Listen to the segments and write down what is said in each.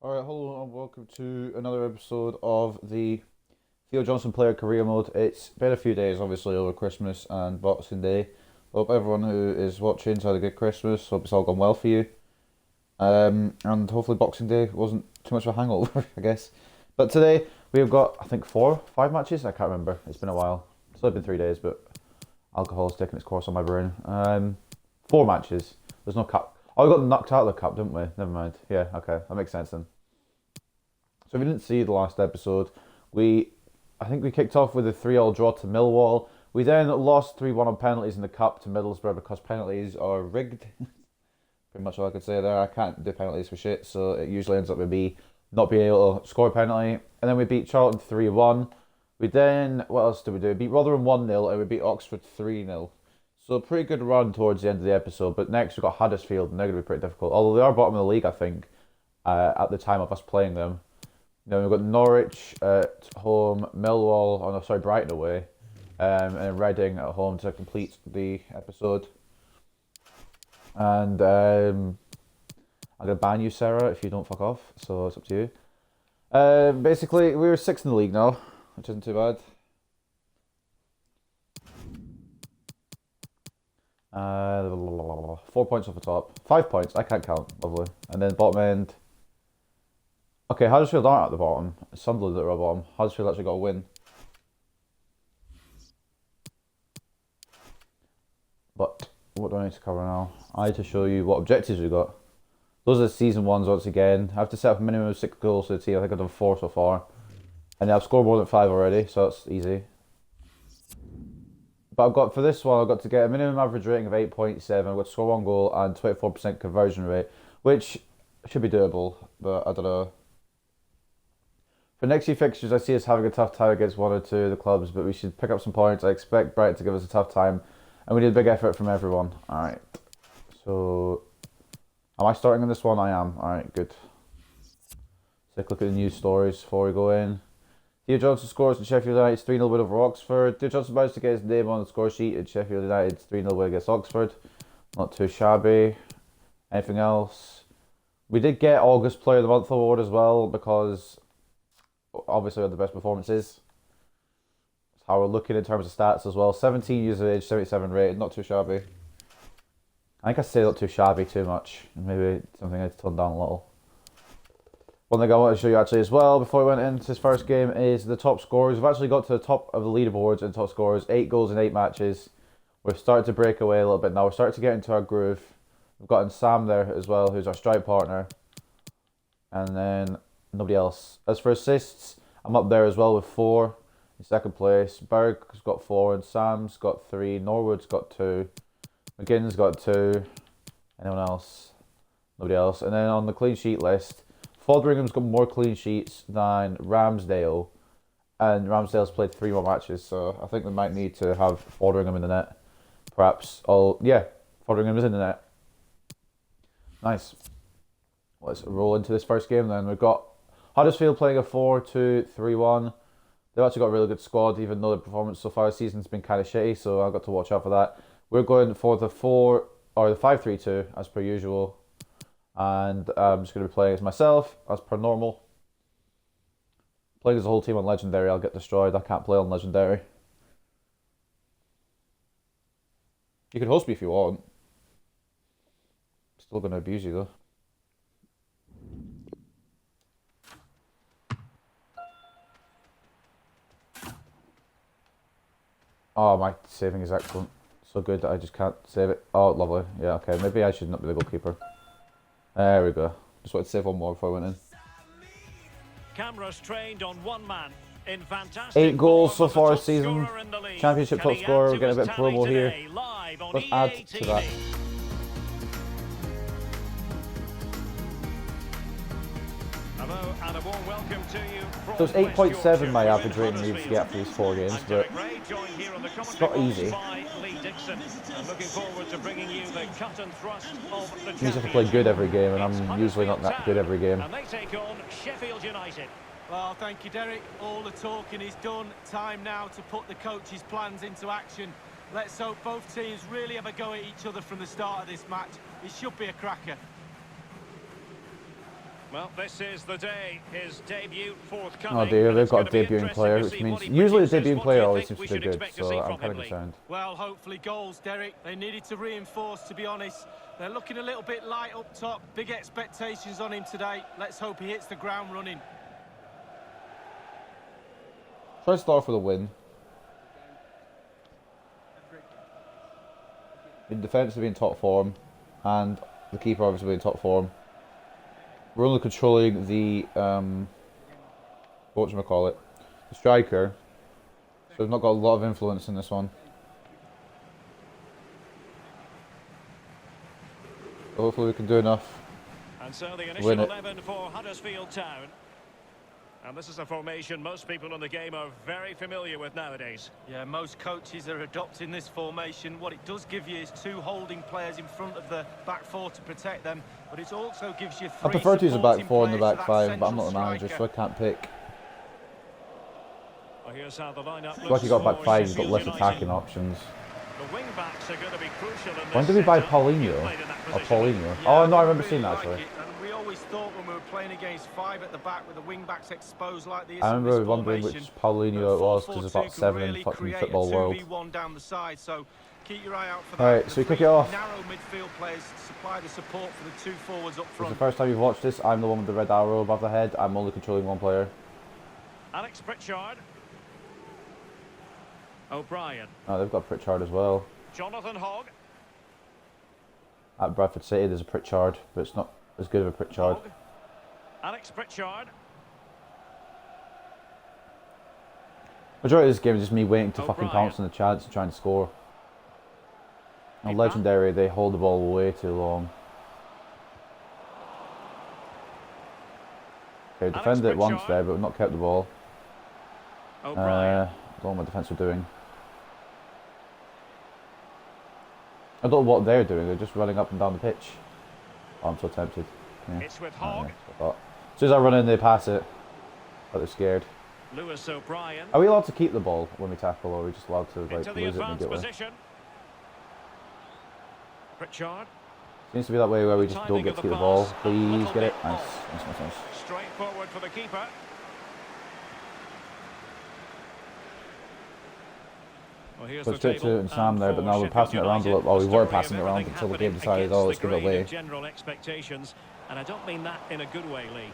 Alright, hello and welcome to another episode of the Theo Johnson Player Career Mode. It's been a few days, obviously, over Christmas and Boxing Day. Hope everyone who is watching's had a good Christmas. Hope it's all gone well for you. And hopefully Boxing Day wasn't too much of a hangover, I guess. But today, we've got, I think, 5 matches? I can't remember. It's been a while. It's only been 3 days, but alcohol's taking its course on my brain. 4 matches. There's no cup. Oh, we got knocked out of the cup, didn't we? Never mind. Yeah, okay. That makes sense then. So if you didn't see the last episode, I think we kicked off with a 3-3 draw to Millwall. We then lost 3-1 on penalties in the cup to Middlesbrough because penalties are rigged. Pretty much all I could say there. I can't do penalties for shit, so it usually ends up with me not being able to score a penalty. And then we beat Charlton 3-1. We then, what else did we do? We beat Rotherham 1-0 and we beat Oxford 3-0. So a pretty good run towards the end of the episode. But next we've got Huddersfield and they're going to be pretty difficult. Although they are bottom of the league, I think, at the time of us playing them. Then we've got Norwich at home, Brighton away, and then Reading at home to complete the episode. And I'm going to ban you, Sarah, if you don't fuck off, so it's up to you. Basically, we're 6th in the league now, which isn't too bad. 4 points off the top. 5 points, I can't count, lovely. And then bottom end. Okay, Huddersfield aren't at the bottom. It's Sunderland that are at the bottom. Huddersfield actually got a win. But what do I need to cover now? I need to show you what objectives we got. Those are the season ones once again. I have to set up a minimum of 6 goals to the team. I think I've done 4 so far. And I've scored more than 5 already, so that's easy. But for this one, I've got to get a minimum average rating of 8.7. I've got to score 1 goal and 24% conversion rate, which should be doable, but I don't know. For next few fixtures, I see us having a tough time against 1 or 2 of the clubs, but we should pick up some points. I expect Brighton to give us a tough time, and we need a big effort from everyone. Alright, so am I starting on this one? I am. Alright, good. Let's take a look at the news stories before we go in. Theo Johnson scores at Sheffield United's 3-0 win over Oxford. Theo Johnson managed to get his name on the score sheet at Sheffield United's 3-0 win against Oxford. Not too shabby. Anything else? We did get August Player of the Month award as well, because obviously we had the best performances. That's how we're looking in terms of stats as well. 17 years of age, 77 rated, not too shabby. I think I say not too shabby too much. Maybe something I need to tone down a little. One thing I want to show you actually as well before we went into this first game is the top scorers. We've actually got to the top of the leaderboards and top scorers. 8 goals in 8 matches. We're starting to break away a little bit now. We're starting to get into our groove. We've got Sam there as well, who's our strike partner. And then nobody else. As for assists, I'm up there as well with 4 in second place. Berg's got 4 and Sam's got 3. Norwood's got 2. McGinn's got 2. Anyone else? Nobody else. And then on the clean sheet list, Fotheringham's got more clean sheets than Ramsdale. And Ramsdale's played 3 more matches, so I think they might need to have Fotheringham in the net. Perhaps. Fotheringham is in the net. Nice. Let's roll into this first game then. We've got Huddersfield playing a 4-2-3-1. They've actually got a really good squad, even though the performance so far this season's been kind of shitty, so I've got to watch out for that. We're going for the 5-3-2 as per usual. And I'm just going to be playing as myself, as per normal. Playing as a whole team on Legendary, I'll get destroyed. I can't play on Legendary. You can host me if you want. Still going to abuse you though. Oh, my saving is excellent. So good that I just can't save it. Oh, lovely. Yeah, okay. Maybe I should not be the goalkeeper. There we go. Just wanted to save one more before I went in. Cameras trained on one man in fantastic 8 goals so far this season. Championship top scorer. We're getting a bit of promo here. Let's add to that. Hello and a warm welcome to you. So it's 8.7 my average rating needs to get after these 4 games, but it's not easy. Looking forward to bringing you the cut and thrust of the Means I have to play good every game, and I'm usually not that good every game. And they take on Sheffield United. Well, thank you, Derek. All the talking is done. Time now to put the coach's plans into action. Let's hope both teams really have a go at each other from the start of this match. It should be a cracker. Well, this is the day. His debut forthcoming. Oh dear, and they've it's got a going to be debuting interesting player, to which see means what he usually the produces. debuting What player do you always think seems we to do should good, expect to so see I'm from kind him, of Lee? concerned. Well, hopefully goals, Derek. They needed to reinforce, to be honest. They're looking a little bit light up top. Big expectations on him today. Let's hope he hits the ground running. Try to start for the win. The defence will be in top form, and the keeper obviously will be in top form. We're only controlling the whatchamacallit, the striker, so we've not got a lot of influence in this one. So hopefully we can do enough. And so the Win initial it. 11 for Huddersfield Town. And this is a formation most people in the game are very familiar with nowadays. Yeah, most coaches are adopting this formation. What it does give you is 2 holding players in front of the back 4 to protect them, but it also gives you 3 I prefer to use a back 4 and the supporting back players, 5, but I'm not the central manager, so I striker. can't pick. Well, here's how the lineup Like looks you got back for 5, you've got Sheffield less United. attacking options. The wing backs are going to be crucial in this. When did we buy setup. Paulinho? You played in that Or position. Paulinho? Yeah, Oh no, I remember really seeing that like actually. it, and we always thought when we were playing against 5 at the back with the wing backs exposed like this. I in remember this wondering formation, which Paulinho it was, because there's 4-4-2 about can 7 in really fucking create football a world. 2v1 down the side, so keep your eye out for that. Alright, The so we kick 3 it off. narrow midfield players supply the support for the 2 forwards up If it's front. the first time you've watched this, I'm the one with the red arrow above the head. I'm only controlling one player. Alex Pritchard. O'Brien. Oh, they've got Pritchard as well. Jonathan Hogg. At Bradford City, there's a Pritchard, but it's not as good of a Pritchard. Hogg. Alex Pritchard. Majority of this game is just me waiting to fucking O'Brien. pounce on the chance and trying to score. On Keep Legendary, they hold the ball way too long. Okay, Alex defended it once Pritchard. there, but we've not kept the ball. O'Brien. I don't know what my defence are doing. I don't know what they're doing, they're just running up and down the pitch. Oh, I'm so tempted. Yeah. It's with Oh, Hogg. yeah, that's what I thought. As soon as I run in, they pass it. But they're scared. Lewis O'Brien. Are we allowed to keep the ball when we tackle, or are we just allowed to like Into the lose it advanced immediately? position. Pritchard. Seems to be that way where we just Timing don't get of to the keep the ball. pass, a Please little get it. bit Nice. off. Nice, nice, nice. Straight forward for the keeper. Well, here's Put the straight to table, it and Sam there, but for now we're Sheffield passing it around a United, lot. Well, we the were story passing it of around everything until the game happening decided, oh, let's against give the it grain away. of general expectations, and I don't mean that in a good way, Lee.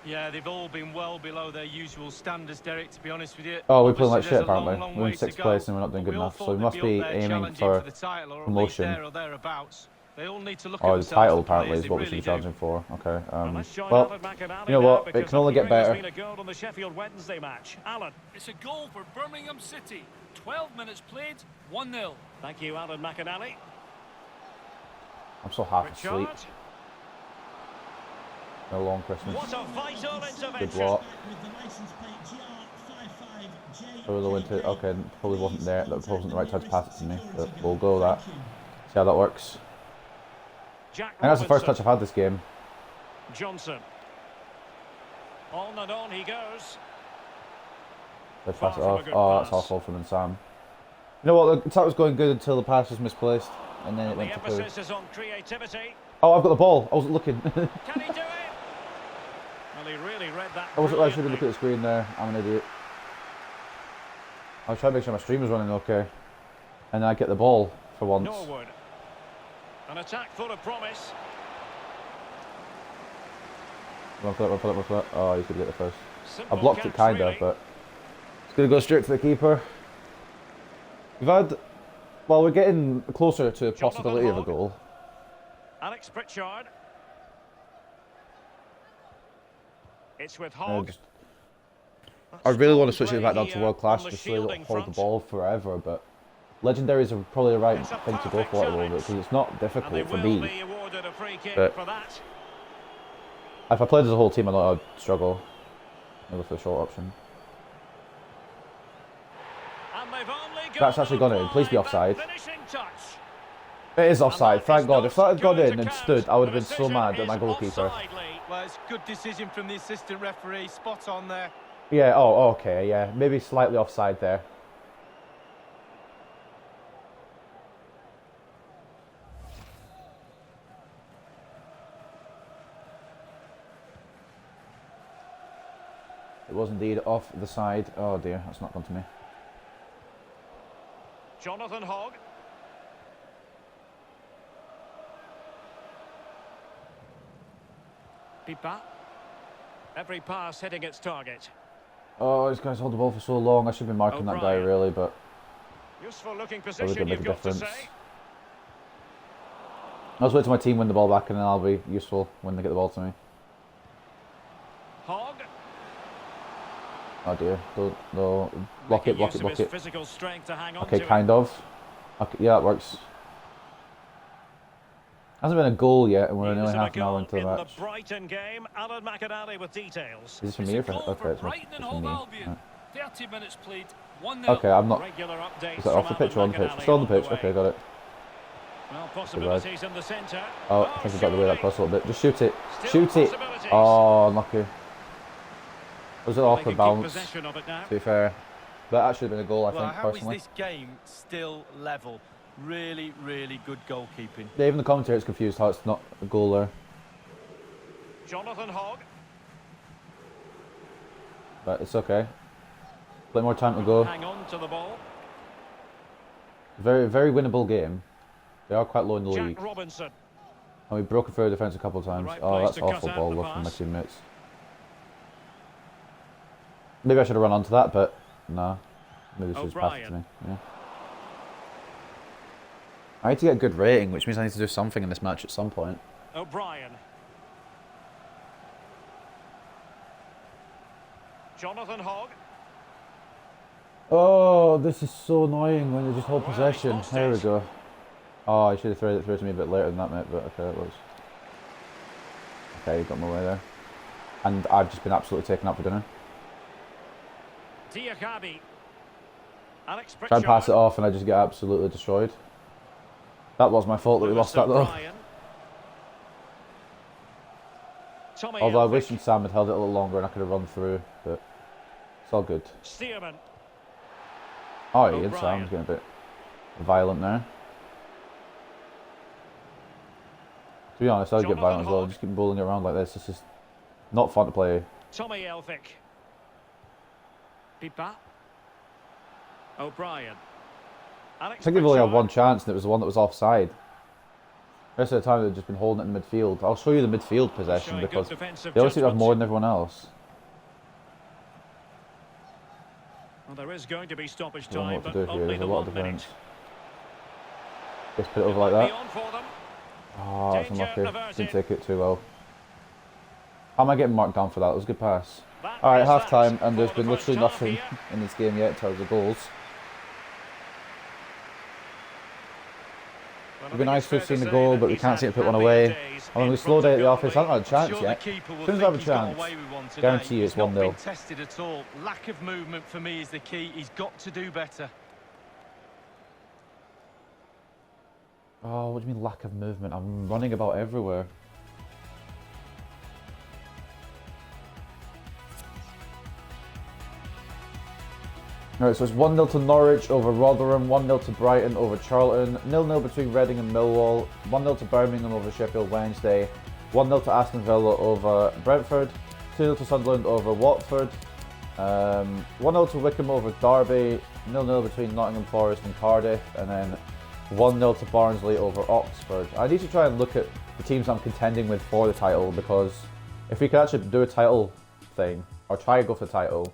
Yeah, they've all been well below their usual standards, Derek, to be honest with you. Oh, we're playing like Obviously, shit there's a apparently. long We're way in to 6th go, place and we're not doing but good we all enough. thought So we they'd must be be up there aiming challenging for the title, or at least promotion. there or thereabouts. They all need to look Or at the themselves, title the apparently players, is they what we really should be do. challenging for. Okay. Well, let's join Well, Alan McAnally you know now, what? It because can only I'm get hearing there's better. been a goal on the Sheffield Wednesday match. Alan. It's a goal for Birmingham City. 12 minutes played, 1-0. Thank you, Alan McAnally. I'm so half asleep. Pritchard. No long Christmas. What a vital Good intervention. block. Throw the winter. Okay, probably wasn't there. That wasn't the right time to pass it to me. But we'll go with that. See how that works. Jack And that's the first Robinson. touch I've had this game. Johnson. On and on he goes. Let's Far pass it from a off. good Oh, that's pass. awful from Sam. You know what? The attack was going good until the pass was misplaced, and then it And went the to poo. emphasis is on creativity. Oh, I've got the ball. I wasn't looking. Can he do it? Well, he really read that. I wasn't actually looking brilliantly. at the screen there. I'm an idiot. I was trying to make sure my stream was running okay, and then I get the ball for once. Norwood. An attack full of promise. Run for it. Oh, he's gonna get the first. I Simple blocked it catch, kinda, really. but it's gonna go straight to the keeper. We've had, well, we're getting closer to a possibility of a Hogg. goal. Alex Pritchard. It's with I Hogg. just- I really want to Strong switch it back down play to here world class on the just so they don't shielding hold the front. ball forever, but legendaries are probably the right It's a thing to go perfect for at the moment challenge. because it's not And they difficult for will me. be awarded a free kick But- for that. If I played as a whole team, I know I'd struggle. I'll go for the short option. And they've only That's actually gone in. Please be wide, but offside. finishing touch. It is offside, And thank is God. If that not had gone going in to and count. stood, I would have The been so decision mad at my is goalkeeper. offside, Lee. Well, it's a good decision from the assistant referee. Spot on there. Yeah, oh, okay, yeah. Maybe slightly offside there. It was indeed off the side. Oh dear, that's not gone to me. Jonathan Hogg. Pipa. Every pass hitting its target. Oh, this guy's held the ball for so long. I should be marking that guy really, but Useful looking probably position, gonna make a you've got to difference. say. I'll just wait till my team win the ball back, and then I'll be useful when they get the ball to me. Hogg. Oh dear, no, block it, block it, block it. Physical strength to hang on Okay, to kind of. Okay, yeah, that works. Hasn't been a goal yet, and we're nearly half an hour into the match. The Brighton game, Alan McInally with details. Is this for It's me a or for goal okay, for it's Brighton and for Hove me. Albion. Right. 30 minutes played, 1-0. Okay, I'm not. Regular updates Is that off the pitch or on the pitch? Still on the pitch. Okay, got it. Well, possibilities in the centre. Oh, I think I got the way that cross a little bit. Just shoot it. Still Shoot it. possibilities. Oh, unlucky. Was it They off can the keep bounce? possession of it now. To be fair, but that should have been a goal, I Well, think, how personally. is this game still level? Really, really good goalkeeping. Yeah, even the commentator's confused how it's not a goal there. Jonathan Hogg. But it's okay. Plenty more time to go. Hang on to the ball. Very, very winnable game. They are quite low in the league. Jack Robinson. And we broke through the defence a couple of times. right Oh, place that's to cut awful out ball the left from my pass. teammates. Maybe I should have run onto that, but no. Maybe this just passed it to me. Yeah. I need to get a good rating, which means I need to do something in this match at some point. O'Brien. Jonathan Hogg. Oh, this is so annoying when they just hold Well, possession. he's lost There we it. go. Oh, I should have thrown it through to me a bit later than that, mate, but okay, it was. Okay, you got my way there. And I've just been absolutely taken up for dinner. Diakabi. Alex Try and pass it Pritchard. off and I just get absolutely destroyed. That was my fault that we lost that though. O'Brien. Tommy Although I Elphick. wish Sam had held it a little longer and I could have run through, but it's all good. Stearman. Oh, Ian O'Brien. Sam's getting a bit violent there. To be honest, I'd get Jonathan violent as well. Hogg. Just keep bowling it around like this. It's just not fun to play. Tommy Elphick. Pipa. O'Brien. Alex I think they've only had Pritchard. one chance and it was the one that was offside. The rest of the time they've just been holding it in the midfield. I'll show you the midfield possession Showing good because defensive they always seem to have judgment. more than everyone else. Well, there is going to be stoppage I don't know time, what but to do here. only There's a the lot of 1 defence. minute. Just put it over Might like be that. on for them. Oh, that's Danger unlucky. averted. Didn't take it too well. How am I getting marked down for that? It was a good pass. That Alright, is half time, that and there's for the been first literally half nothing here. in this game yet in terms of goals. Well, It'd be I think nice it's to have fair seen the say goal, that but we he's can't had seem to put one happier away. days I mean, in we front slowed of out the office. I goal. haven't had a chance Sure, yet. the keeper will As soon as I have a think he's got chance, away with one today. guarantee you it's He's not 1-0. been tested at all. Lack of movement for me is the key. He's got to do better. Oh, what do you mean lack of movement? I'm running about everywhere. Alright, so it's 1-0 to Norwich over Rotherham, 1-0 to Brighton over Charlton, 0-0 between Reading and Millwall, 1-0 to Birmingham over Sheffield Wednesday, 1-0 to Aston Villa over Brentford, 2-0 to Sunderland over Watford, 1-0 to Wickham over Derby, 0-0 between Nottingham Forest and Cardiff, and then 1-0 to Barnsley over Oxford. I need to try and look at the teams I'm contending with for the title, because if we could actually do a title thing, or try to go for the title,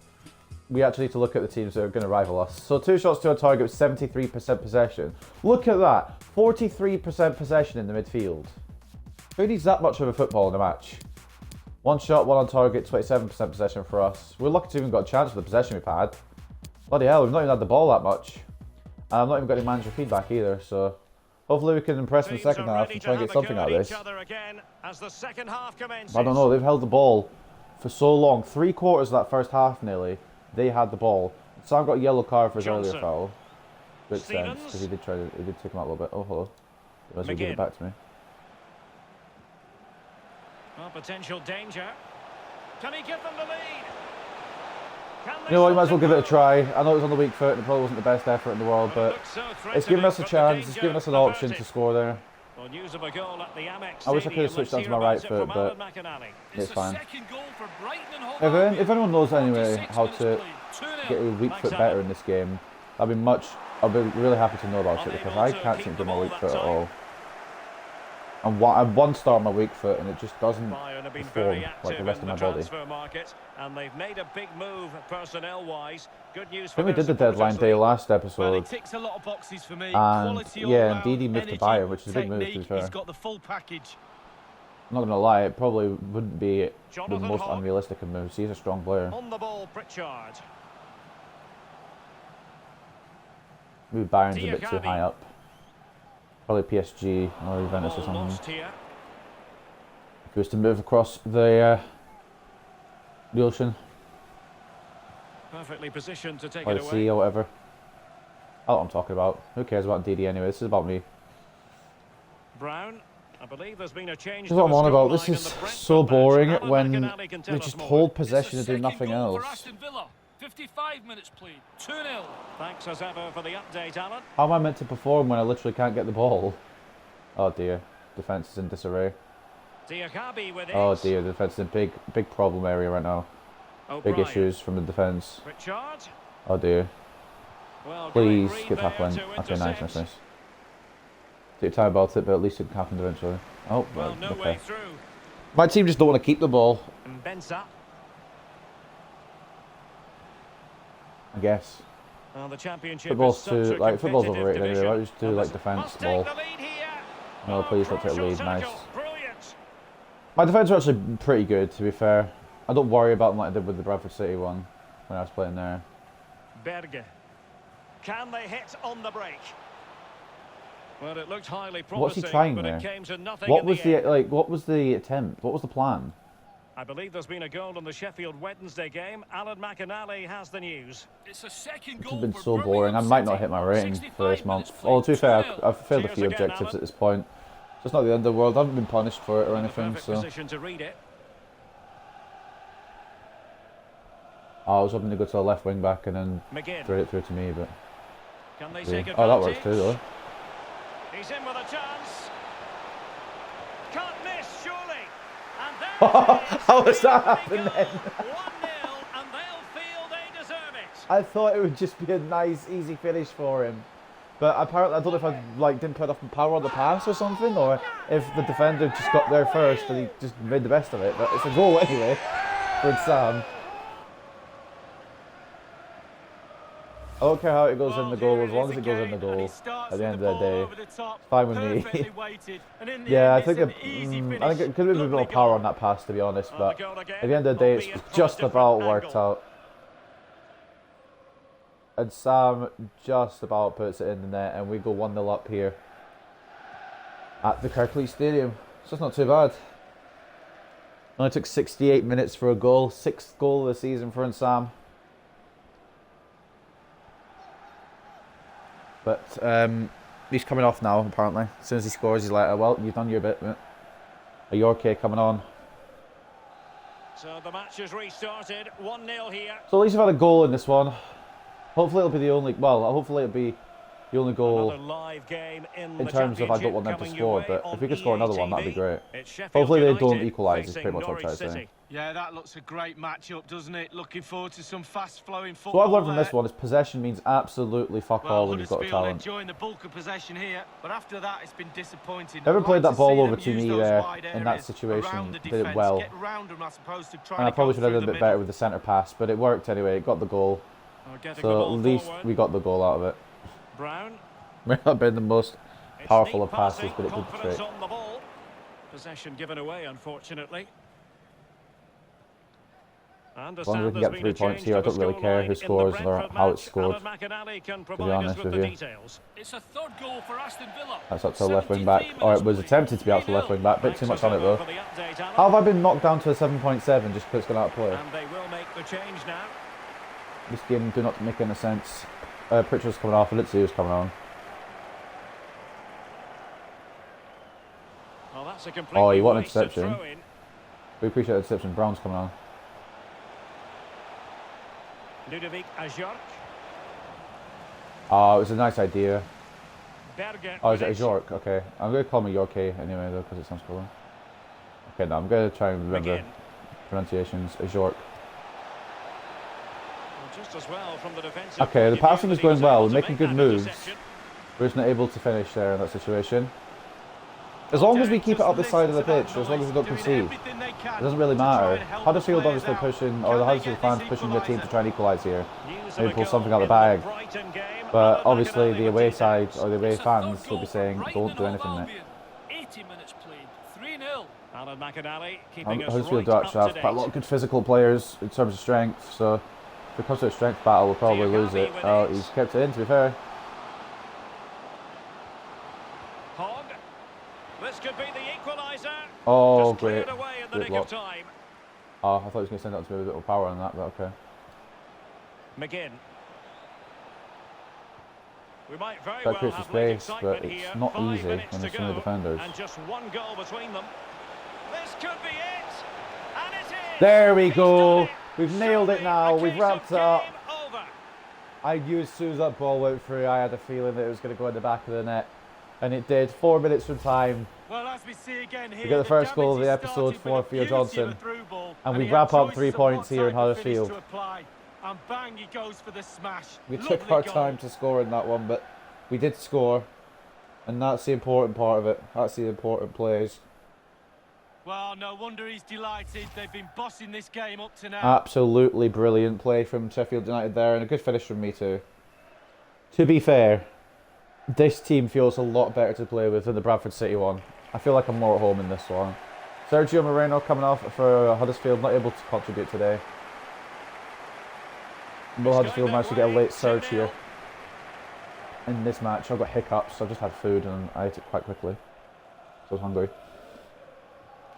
we actually need to look at the teams that are going to rival us. So 2 shots to a target with 73% possession. Look at that, 43% possession in the midfield. Who needs that much of a football in a match? 1 shot, 1 on target, 27% possession for us. We're lucky to even got a chance for the possession we've had. Bloody hell, we've not even had the ball that much. And I've not even got any manager feedback either, so hopefully we can impress in the second half and try and get something out of this. I don't know, they've held the ball for so long. 3/4 of that first half nearly, they had the ball. Sam got a yellow card for his earlier Johnson. foul. Which sense, Stevens. because he did take him out a little bit. Oh, hello. He must have given it McGinn. back to me. Well, potential danger. Can he give them the lead? Can they You know what, you might as well stop give it a it? try. I know it was on the weak foot and it probably wasn't the best effort in the world, Well, it but looks so it's given us a threatening, but the chance, it's danger given us an option averted. to score there. Well, news of a goal at the Amex I wish I could have Stadium. switched onto my right foot, but It's it's fine. the second goal for Brighton and Hove If anyone knows anyway 46 how minutes to played, 2-0. get your weak Thanks, foot Alan. better in this game, I'll be really happy to know about it, because I can't seem to get my weak foot at all. And one start on my weak foot, and it just doesn't Bayern have been perform very like active the rest in of the my body. transfer market, and they've made a big move personnel-wise. Good news I for think we their did the deadline supporters, day Lee. last Well, episode, it ticks a lot of boxes for me. and Quality all yeah, round, and Didi moved to energy, Bayern, which is a big move to be technique, fair. He's got the full package. I'm not going to lie, it probably wouldn't be the Jonathan most Hogg. unrealistic of moves. He's a strong player. On the ball, Pritchard. Maybe Bayern's a bit too Diakabi. high up. Probably PSG or Juventus or Ball something. lost here. If he was to move across the ocean, Perfectly positioned to take or it the away. sea or whatever. I know what I'm talking about. Who cares about Didi anyway? This is about me. Brown. I believe there's been a change. This is what I'm on about. This is so boring when they just hold It's possession the and do nothing second goal for else. Aston Villa. 55 minutes played, 2-0. Thanks as ever for the update, Alan. How am I meant to perform when I literally can't get the ball? Oh dear, defence is in disarray. Diakabi with it. Oh dear, the defence is in big problem area right now. Big O'Brien. issues from the defence. Pritchard. Oh dear. Well, Please great read get there tackling. to Okay, nice, intercept. nice, nice. Take your time about it, but at least it happened eventually. Oh, Well, right, no okay. way through. My team just don't want to keep the ball, Benza. I guess. Well, the championship Football's is such too, a football's competitive overrated anyway. division. I just do And like this defence must ball. take the lead here. No, please don't take the Crucial lead. Nice. tackle. Brilliant. My defence are actually pretty good, to be fair. I don't worry about them like I did with the Bradford City one when I was playing there. Berge. Can they hit on the break? Well, it looked highly promising, What's he trying but there? it came to nothing What in was the end. what was the attempt? What was the plan? I believe there's been a goal in the Sheffield Wednesday game. Alan McInally has the news. It's a second It's goal been for so boring. Birmingham I might not City. hit my rating 65 for this month. minutes played, Oh, to be fair, 2-0. I've failed a Cheers few again, objectives Alan. at this point. So it's not the end of the world. I haven't been punished for it or In the anything, perfect so... position to read it. Oh, I was hoping to go to the left wing back and then McGinn. thread it through to me, but... Can they yeah. take advantage? Oh, that works too, though. He's in with a chance. Can't miss, surely. And there it is. How was that Here happen we go. then? 1-0, and they'll feel they deserve it. I thought it would just be a nice, easy finish for him. But apparently, I don't know if I didn't put enough power on the pass or something, or if the defender just got there first and he just made the best of it. But it's a goal anyway for Sam. I don't care how it goes in the goal, as long as it goes in the goal. At the end of the day, it's fine with me. Yeah, I think it could have been a bit more power on that pass, to be honest. But at the end of the day, it's just about worked out. And Sam just about puts it in the net, and we go 1-0 up here at the Kirklees Stadium. So it's not too bad. Only took 68 minutes for a goal. 6th goal of the season for Sam. But he's coming off now, apparently. As soon as he scores, he's like, well, you've done your bit, mate. A Yorkie coming on. So the match has restarted. 1-0 here. So at least we've had a goal in this one. Hopefully it'll be the only, well, hopefully it'll be the only goal Another live game in in the terms of I don't want them to Championship score, coming your but way if we could score on another one, that'd be EA great. TV. It's Sheffield Hopefully they don't United equalise, is facing pretty much what I'm Norwich trying to say. City. Yeah, that looks a great matchup, doesn't it? Looking forward to some fast-flowing So football. what I've learned from there. this one is possession means absolutely fuck all Well, when you've got a Huddersfield talent. enjoying the bulk of possession here, but after that it's been disappointing. Whoever I'd played like that ball see over them to use me those there wide in that areas situation around the did it defence, well. get round them as opposed to trying And I to probably go should have through done a the bit better middle. with the centre pass, but it worked anyway. It got the goal. Oh, getting the So ball at least forward. we got the goal out of it. Brown. May not have been the most It's powerful neat of passes, passing, but it did the confidence trick. on the ball. Possession given away, unfortunately. As long as we can get 3 points here, I don't really care who scores or how it's scored. To be honest with you, It's a third goal for Aston Villa. that's up to the left wing back. 73 Or it was minutes attempted to be out to the left wing back. Bit too much on it though. How have I been knocked down to a 7.7 just because it's gone out of play? And they will make the change now. This game do not make any sense. Pritchard's coming off, and Theo was coming on. Well, that's a Oh, he wanted wasted interception. throw-in. We appreciate the interception. Brown's coming on. Ludovic Ajorc. Oh, it was a nice idea. Oh, is it a York? Okay. I'm going to call him a Yorkie anyway, though, because it sounds cooler. Okay, now I'm going to try and remember pronunciations. A York. Just as well from the defensive Okay, the passing is going well. We're making good moves. interception. We're just not able to finish there in that situation. As long as we keep it up the side of the pitch, as long as we don't concede, it doesn't really matter. Huddersfield obviously pushing, or the Huddersfield fans pushing their team to try and equalise here. Maybe pull something out of the bag. But obviously the away side, or the away fans, will be saying, don't do anything, mate. 80 minutes played, 3-0. Alan McAnally keeping us Huddersfield do right actually up have to quite a date. lot of good physical players in terms of strength, so if it comes to a strength battle, we'll probably lose it. Oh, he's kept it in, to be fair. Hogg. This could be the equaliser. Oh, Just cleared great. away in the Great nick of block. time. Oh, I thought he was going to send out to me with a bit of power on that, but okay. McGinn. We might very That well creates the have late space, but excitement it's here. not 5 easy minutes when to there's so many go, defenders. and just one goal between them. This could be it. And it is. There we He's go. done it. We've nailed it Surely now. a We've case wrapped of it up. game over. I knew as soon as that ball went through, I had a feeling that it was going to go in the back of the net. And it did. 4 minutes from time. Well, as we see again here, We get the first goal of the episode for Theo Johnson. And we wrap up 3 points here in Huddersfield. And bang, he goes for the smash. We took our time to score in that one, but we did score. And that's the important part of it. That's the important plays. Well, no wonder he's delighted. They've been bossing this game up to now. Absolutely brilliant play from Sheffield United there, and a good finish from me too. To be fair, this team feels a lot better to play with than the Bradford City one. I feel like I'm more at home in this one. Sergio Moreno coming off for Huddersfield, not able to contribute today. Will Huddersfield managed to get a late surge here in this match. I've got hiccups, so I just had food and I ate it quite quickly. So I was hungry.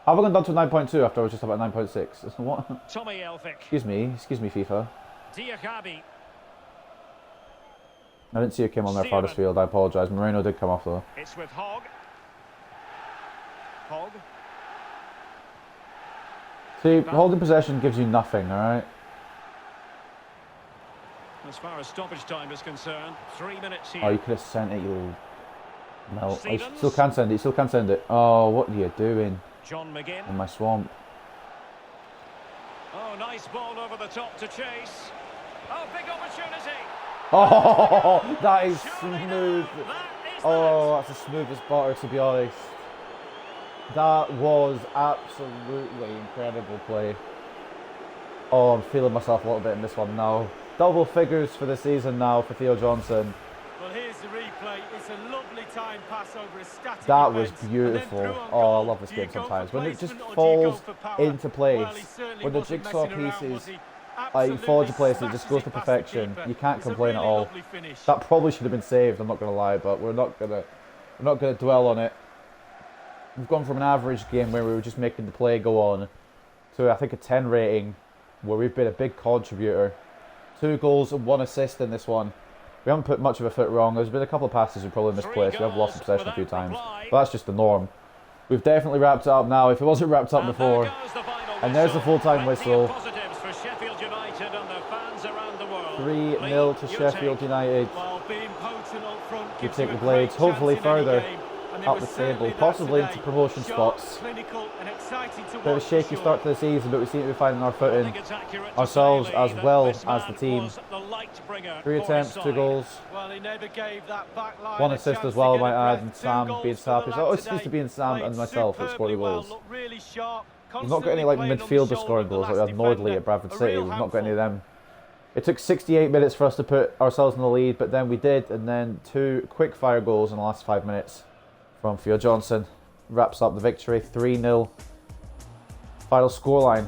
Have I gone down to 9.2 after I was just about 9.6? What? Tommy Elphick. Excuse me, FIFA. Diakabi. I didn't see who came on there for Huddersfield, I apologise. Moreno did come off though. It's with Hogg. Hogg. See, holding possession gives you nothing, alright? As far as stoppage time is concerned, 3 minutes here. Oh, you could have sent it, you... No, oh, you Stevens. still can send it, you still can send it. Oh, what are you doing John McGinn. in my swamp? Oh, nice ball over the top to chase. Oh, big opportunity. Oh, that is Surely smooth. now, that is Oh, that's the smoothest butter, to be honest. That was absolutely incredible play. Oh, I'm feeling myself a little bit in this one now. Double figures for the season now for Theo Johnson. Well, here's the replay. It's a lovely time pass over a static That was defence, and then beautiful. through on Oh, I goal. love this Do you game go for sometimes. When it just placement or do you go falls for power? into place, Well, he certainly when the wasn't jigsaw messing around, pieces was he? like fall into place, it Absolutely just goes to smashes it past the perfection. keeper. You can't It's a complain at really all. lovely finish. That probably should have been saved, I'm not going to lie, but we're not gonna dwell on it. We've gone from an average game where we were just making the play go on to I think a 10 rating where we've been a big contributor. 2 goals and 1 assist in this one. We haven't put much of a foot wrong. There's been a couple of passes we probably misplaced. We have lost the possession a few times. But that's just the norm. We've definitely wrapped it up now. If it wasn't wrapped up before. And there's the full-time whistle. 3-0 to Sheffield United. Well, being potent up front We gives take you the a great blades hopefully chance in any further game, and it up was the certainly table, that possibly today. into promotion Sharp, spots. clinical and exciting to Bit of a watch, shaky for start to the season, but we seem to be finding our footing ourselves as well as the team. 3 attempts, 2 goals. Well, he never gave that back line 1 a assist chance as well, I to get might a add, and breath. 2 Sam goals being for the Sam. It lad always seems today. to be in Sam Played and myself that score the superbly well, goals. looked really sharp, We've not got any like constantly playing on the midfielder shoulder scoring of the goals like we last had Nordley defender. at Bradford A City. real We've not got any of handful. them. It took 68 minutes for us to put ourselves in the lead, but then we did, and then 2 quick fire goals in the last 5 minutes from Theo Johnson. Wraps up the victory, 3-0. Final scoreline.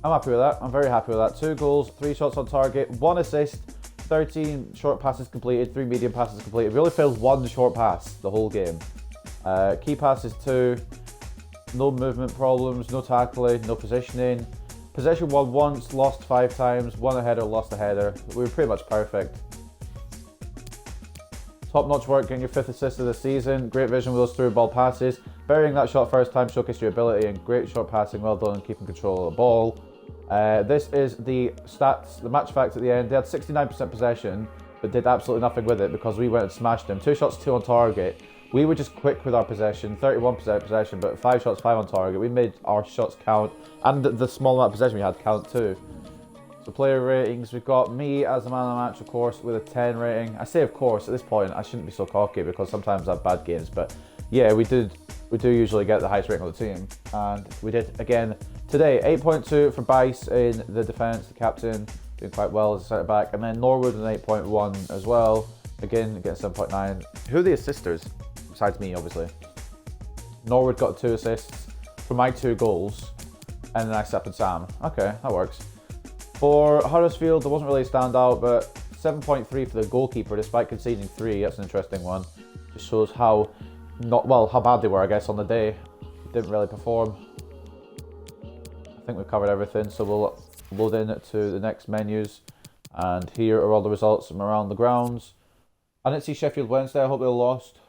I'm happy with that. I'm very happy with that. 2 goals, 3 shots on target, 1 assist, 13 short passes completed, 3 medium passes completed. We only failed 1 short pass the whole game. Key passes 2. No movement problems, no tackling, no positioning. Possession won once, lost 5 times, won a header, lost a header. We were pretty much perfect. Top-notch work getting your 5th assist of the season. Great vision with those through ball passes. Burying that shot first time showcased your ability, and great short passing, well done, and keeping control of the ball. This is the stats, the match facts at the end. They had 69% possession, but did absolutely nothing with it because we went and smashed them. 2 shots, 2 on target. We were just quick with our possession, 31% possession, but 5 shots, 5 on target. We made our shots count, and the small amount of possession we had count too. So player ratings, we've got me as the man of the match, of course, with a 10 rating. I say of course, at this point, I shouldn't be so cocky because sometimes I have bad games, but yeah, we do usually get the highest rating on the team, and we did again today. 8.2 for Bice in the defence, the captain, doing quite well as a centre back, and then Norwood an 8.1 as well. Again, getting 7.9. Who are the assisters? Besides me, obviously. Norwood got 2 assists for my 2 goals, and then I stepped in Sam. Okay, that works. For Huddersfield, there wasn't really a standout, but 7.3 for the goalkeeper despite conceding 3. That's an interesting one. Just shows how how bad they were, I guess, on the day. Didn't really perform. I think we've covered everything, so we'll load in to the next menus. And here are all the results from around the grounds. I didn't see Sheffield Wednesday. I hope they lost.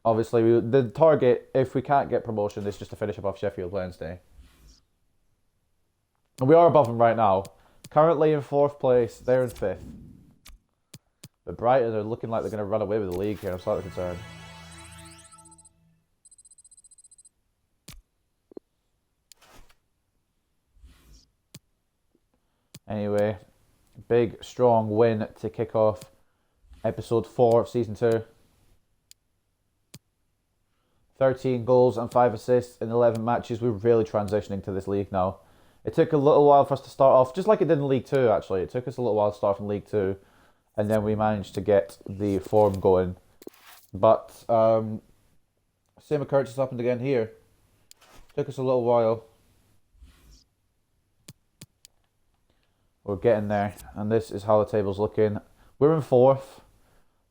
Obviously, the target, if we can't get promotion, is just to finish above Sheffield Wednesday. And we are above them right now. Currently in 4th place, they're in 5th. But Brighton are looking like they're going to run away with the league here. I'm slightly concerned. Anyway, big, strong win to kick off episode 4 of season 2. 13 goals and 5 assists in 11 matches. We're really transitioning to this league now. It took a little while for us to start off, just like it did in League 2 actually. It took us a little while to start in League 2, and then we managed to get the form going. But same occurrence has happened again here. Took us a little while. We're getting there, and this is how the table's looking. We're in 4th.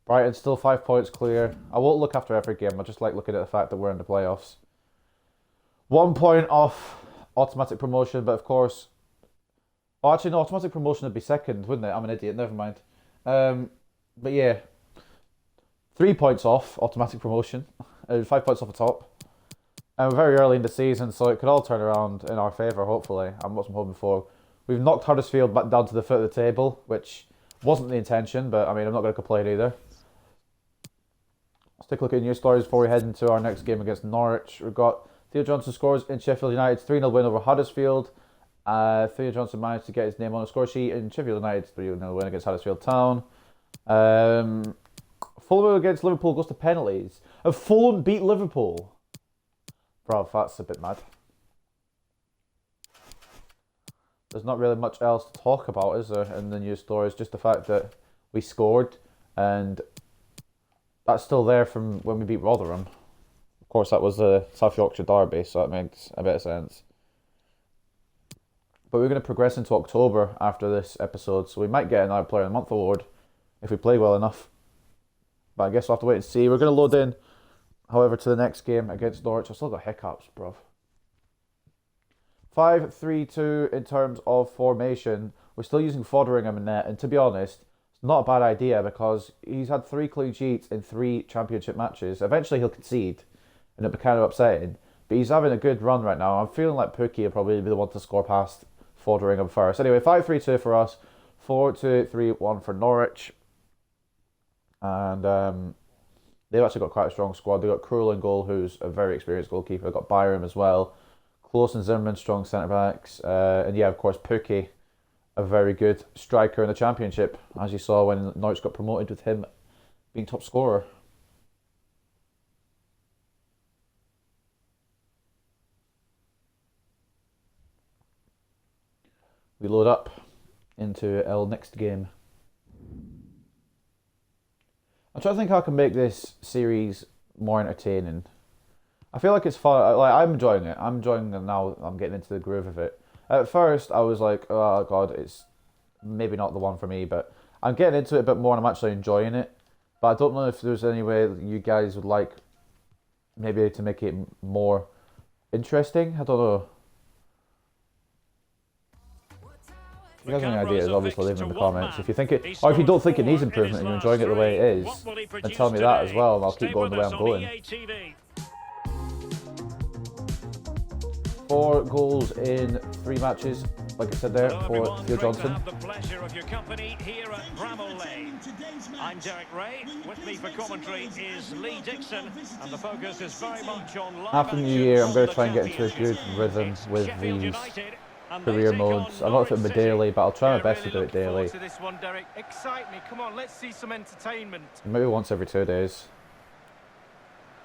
Brighton still 5 points clear. I won't look after every game. I just like looking at the fact that we're in the playoffs. 1 point off automatic promotion, but of course... Oh, actually, no, automatic promotion would be 2nd, wouldn't it? I'm an idiot, never mind. But yeah, 3 points off automatic promotion, 5 points off the top. And we're very early in the season, so it could all turn around in our favour, hopefully. I'm what I'm hoping for. We've knocked Huddersfield back down to the foot of the table, which wasn't the intention, but I mean, I'm not going to complain either. Let's take a look at news stories before we head into our next game against Norwich. We've got Theo Johnson scores in Sheffield United's 3-0 win over Huddersfield. Theo Johnson managed to get his name on the score sheet in Sheffield United's 3-0 win against Huddersfield Town. Fulham against Liverpool goes to penalties. And Fulham beat Liverpool. Bro, that's a bit mad. There's not really much else to talk about, is there, in the news stories? Just the fact that we scored, and that's still there from when we beat Rotherham. Of course, that was the South Yorkshire derby, so that makes a bit of sense. But we're going to progress into October after this episode, so we might get another Player of the Month award if we play well enough. But I guess we'll have to wait and see. We're going to load in, however, to the next game against Norwich. I've still got hiccups, bruv. 5-3-2 in terms of formation. We're still using Fotheringham in net, and to be honest, it's not a bad idea because he's had 3 clean sheets in 3 championship matches. Eventually he'll concede, and it'll be kind of upsetting. But he's having a good run right now. I'm feeling like Pookie will probably be the one to score past Fotheringham first. Anyway, 5-3-2 for us, 4-2-3-1 for Norwich. And they've actually got quite a strong squad. They've got Krul in goal, who's a very experienced goalkeeper. They've got Byram as well. Close and Zimmerman, strong centre-backs. And yeah, of course, Pookie, a very good striker in the Championship, as you saw when Norwich got promoted with him being top scorer. We load up into our next game. I'm trying to think how I can make this series more entertaining. I feel like it's fun. Like, I'm enjoying it. I'm enjoying it now. I'm getting into the groove of it. At first, I was like, oh god, it's maybe not the one for me, but I'm getting into it a bit more and I'm actually enjoying it. But I don't know if there's any way that you guys would like maybe to make it more interesting. I don't know. If you guys have any ideas, obviously leave them in the comments. If you think it, or if you don't think it needs improvement and you're enjoying it the way it is, then tell me that as well, and I'll keep going the way I'm going. 4 goals in 3 matches. like I said there, Hello for everyone, Theo great to Johnson. have the pleasure of your company here at Bramall Lane. I'm Derek Ray. With me for commentary is Lee Dixon, and the focus is very much on live After the new action year, I'm from going the to try and get into a good Championship. rhythm It's with Sheffield these United, and they career take on modes. I don't know if it'll be Norwich City. daily, but I'll try my Yeah, best to really do it looking forward daily. to this one, Derek. Excite me. Come on, let's see some entertainment. Maybe once every 2 days.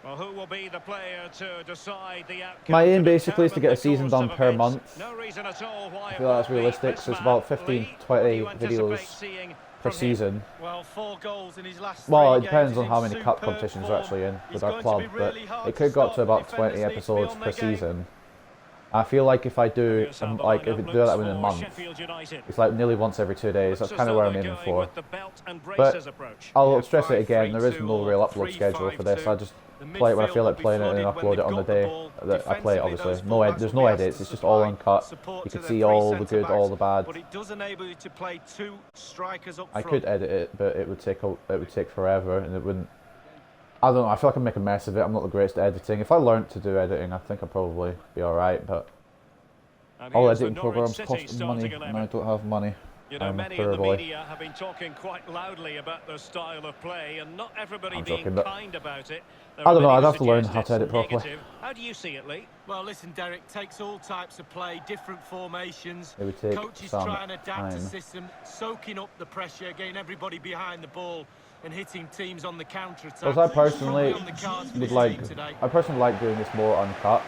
Well, who will be the player to decide the outcome? My aim to basically is to get a determine the season course done of per events? month. No reason at all why I it feel that's won't be realistic, this so it's man. about 15, Lee, what do 20 you anticipate videos seeing per from him? season. Well, 4 goals in his last Well, 3 it depends games on is how in many cup superb competitions form. we're actually in He's with our going to club, be but really hard it could to go up to stop. about 20 Defenders need to be episodes on per their game. season. I feel like if I do, Here's how the like if lineup I do that looks within a for month, Sheffield United. it's like nearly once every 2 days. That's Looks kind as of where though I'm they're aiming going for. with the belt and But braces approach. I'll Yeah, stress it again, there is 5-3-2 no real or upload schedule for this. I 3-5-2. just The play it when I midfield feel will like be playing it and then flooded when upload it on the they've got day ball. that I play it, Defensively, obviously. those There's fullbacks no will be edits, asked it's to just all supply uncut. support You to can their see 3 all the good, centre-backs, all the bad. but it does enable you to play 2 strikers up I front. could edit it, but it would take forever, and it wouldn't. I don't know. I feel like I make a mess of it. I'm not the greatest at editing. If I learned to do editing, I think I'd probably be all right. But And all here's the editing Norwich programs City cost money, starting and 11. I don't have money. You know, I'm a many poor in the boy. media have been talking quite loudly about their style of play, and not everybody I'm being joking, but kind about it. There I are don't know. many I'd who have to learn suggest how to edit it's properly. negative. How do you see it, Lee? Well, listen, Derek, takes all types of play, different formations. It would take Coaches some trying to adapt time. the system, soaking up the pressure, getting everybody behind the ball and hitting teams on the counter-attack. Because I personally Probably on the cards for would this like, team today. I personally like doing this more uncut.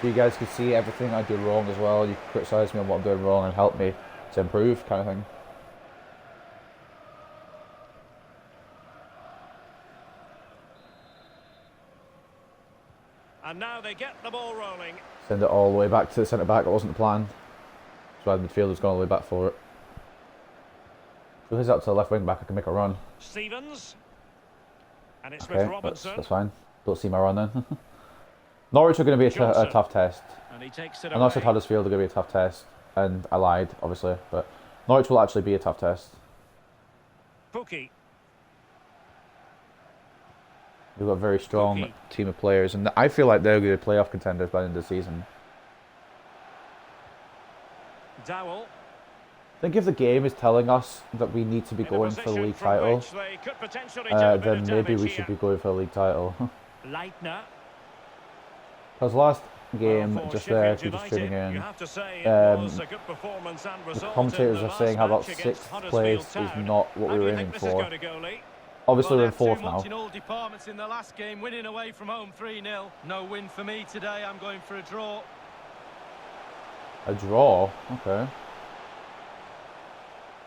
So you guys could see everything I do wrong as well. You can criticise me on what I'm doing wrong and help me to improve, kind of thing. And now they get the ball rolling. Send it all the way back to the centre back. That wasn't the plan. That's why the midfielder's gone all the way back for it. So he's out to the left wing back. I can make a run. Stevens. And it's Okay, with Robinson. that's fine. Don't see my run then. Norwich are going to be a Johnson. tough test. And he takes it I know I said away. Huddersfield are going to be a tough test, and I lied, obviously, but Norwich will actually be a tough test. Pookie. We've got a very strong Cookie. team of players, and I feel like they're going to be playoff contenders by the end of the season. Dowell. I think if the game is telling us that we need to be In a going for the position league from title, which they could potentially do a bit then of maybe we damage should here. be going for the league title. Leitner. Because last game, Well, for just there, Sheffield if you're just United, tuning you in, have to say it was um, a good performance and the result commentators in the are saying how last about match against 6th Huddersfield place is Town. not what How we do were you aiming think this is for. going to go, Lee? Obviously, Well, we're in they had 4th too much now. in all departments in the last game, winning away from home 3-0. No win for me today. I'm going for a draw. A draw? Okay.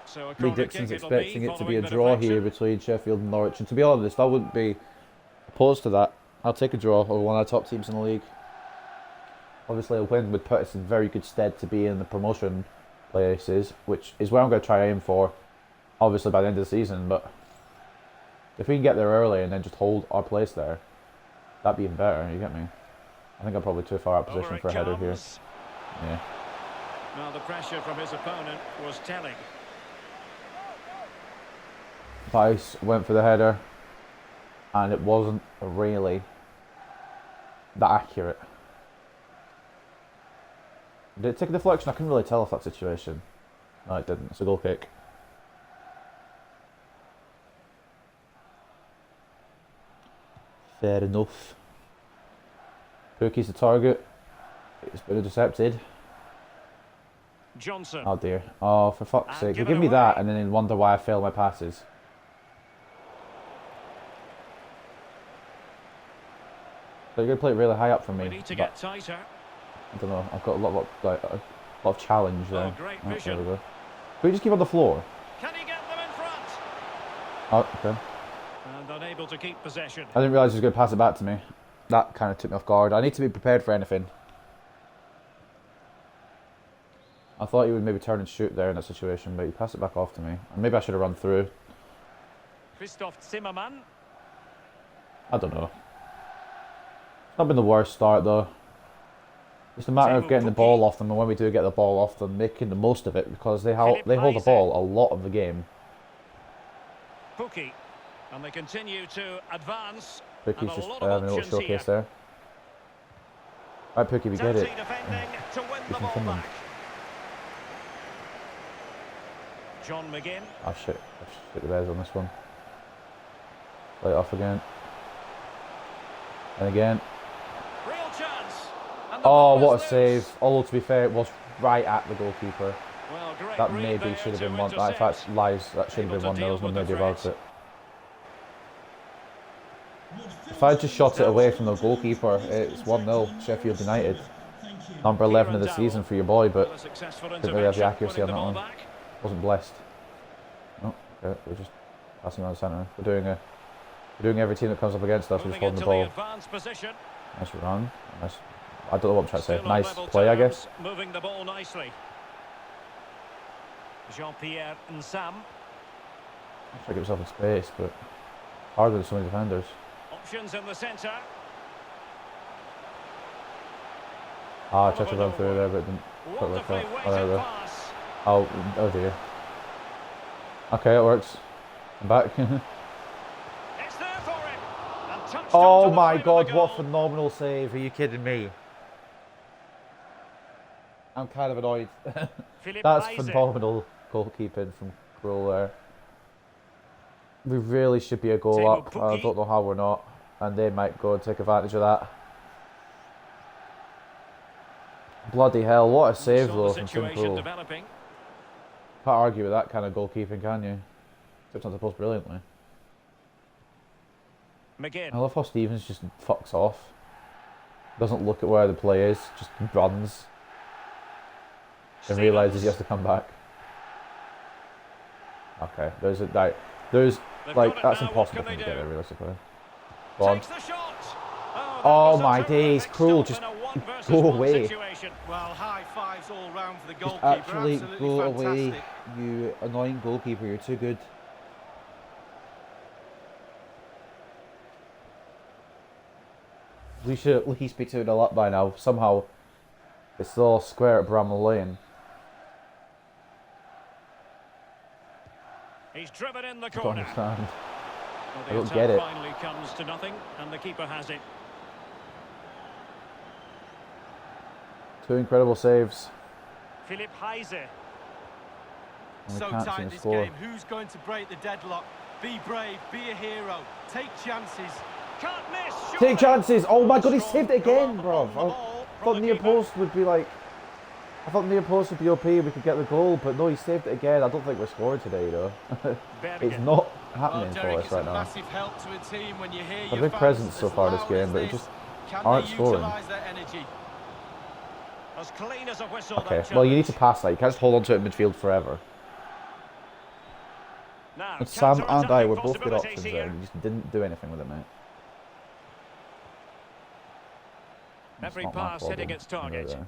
So a Lee corner Dixon's kick it'll be, expecting it to be a following the draw here deflection. between Sheffield and Norwich. And to be honest, I wouldn't be opposed to that. I'll take a draw over one of the top teams in the league. Obviously, a win would put us in very good stead to be in the promotion places, which is where I'm going to try aim for, obviously, by the end of the season. But if we can get there early and then just hold our place there, that'd be even better, you get me? I think I'm probably too far out of position Over for a it header here. comes. Yeah. Well, the pressure from his opponent was telling. Vice went for the header, and it wasn't really that accurate. Did it take a deflection? I couldn't really tell if that situation. No, it didn't. It's a goal kick. Fair enough. Kirklees the target. It's been intercepted. Johnson. Oh dear. Oh, for fuck's And sake. They give give it me that away. and then wonder why I fail my passes. So you're going to play it really high up for me. We need to but get tighter. I don't know. I've got a lot of challenge there. Oh, great There vision. we go. Can we just keep on the floor? Can he get them in front? Oh, okay. And unable to keep possession. I didn't realise he was going to pass it back to me. That kind of took me off guard. I need to be prepared for anything. I thought he would maybe turn and shoot there in that situation, but he passed it back off to me. And maybe I should have run through. Christoph Zimmermann. I don't know. It's not been the worst start though. It's a matter of getting the ball off them, and when we do get the ball off them, making the most of it, because they hold the ball a lot of the game. Pookie. And they continue to advance. Pookie's And a just lot of having a little options showcase here. there. Right, Pookie, we get it. Tansy defending to win We the can ball come in. back. John McGinn. Oh shit, I shit the beds on this one. Light off again. And again. Real chance. And the Oh, ball what a is loose. save. Although, to be fair, it was right at the goalkeeper. Well, great That read maybe there should have to been one. In intercept. fact, lies. That should have Able been 1-0. to There's deal no with the maybe about threat. it. If I had just shot it away from the goalkeeper, it's 1-0 Sheffield United. Number 11 of the season for your boy, but Well, a successful didn't really have the intervention, accuracy on winning that the one. ball back. Wasn't blessed. No, okay, we're just passing around the centre. We're doing every team that comes up against us. We're just Moving holding the into ball. advanced position. Nice run. Nice. I don't know what I'm trying to say. Still on Nice level play, I terms, guess. Moving the ball nicely. Jean-Pierre Nsam. Try to get himself in space, but harder than so many defenders. Options in the centre. Ah, I tried to run through there, but it didn't quite work Wonderfully out. Oh, there we weighted go. pass. Oh dear. Okay, it works. I'm back. It's there for him. And touched Oh onto the my frame of god, the what goal. phenomenal save. Are you kidding me? I'm kind of annoyed. Philippe That's Heise. phenomenal goalkeeping from Krul there. We really should be a goal Theo up. I don't know how we're not. And they might go and take advantage of that. Bloody hell, what a save Saw though the from Tim situation Krul. developing. Can't argue with that kind of goalkeeping, can you? Tips on the post brilliantly. McGinn. I love how Stevens just fucks off. Doesn't look at where the play is, just runs. And realises he has to come back. Okay, there's They've like got that's it now, impossible what for can him they to get do? there realistically. Go on. Takes the shot. that Oh was a my terrific days, Krul, stop just in a one versus go one away. situation. Well, high fives all round for the Just goalkeeper. actually Absolutely go away, fantastic. you annoying goalkeeper, you're too good. We should at least be 2-0 up by now. Somehow, it's all square at Bramall Lane. He's driven in the I don't corner. understand. Well, I the don't attack get it. finally comes to nothing, and the keeper has it. Two incredible saves. Philippe Heise. And we So can't seem tight to this score. game. Who's going to break the deadlock? Be brave, be a hero, take chances. Can't miss. Take surely. chances! Oh my god, he Strong, saved it go again, on the bro. ball I from thought the near keeper. post would be like. I thought near post would be OP, we could get the goal, but no, he saved it again. I don't think we're scoring today, you know. It's Bergen. not Well, happening Derek, for it's us right a now. massive help to a team when you hear A your big fans presence so as far this loud game, as but it this. just Can aren't they scoring. utilise their energy? As clean as a whistle. Okay, that well you need to challenge. pass that. You can't just hold on to it in midfield forever. Now, And Sam and I counter-attacking were both good possibilities options here. there, and you just didn't do anything with it, mate. That's Every not my pass hitting problem. its target. There.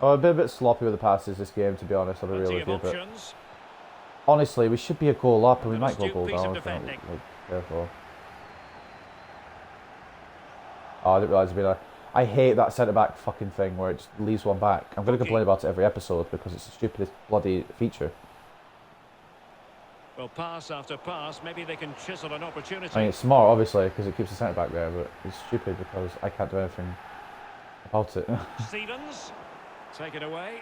Oh, I've been a bit sloppy with the passes this game, to be honest. I'll be real Plenty with of you, but options. honestly, we should be a goal up, and we An might go astute goal piece of down if we're not defending. careful. Oh, I didn't realise it'd be like. I hate that centre back fucking thing where it just leaves one back. I'm going to complain about it every episode because it's the stupidest bloody feature. Well, pass after pass, maybe they can chisel an opportunity. I mean, it's smart, obviously, because it keeps the centre back there, but it's stupid because I can't do anything about it. Stevens, take it away.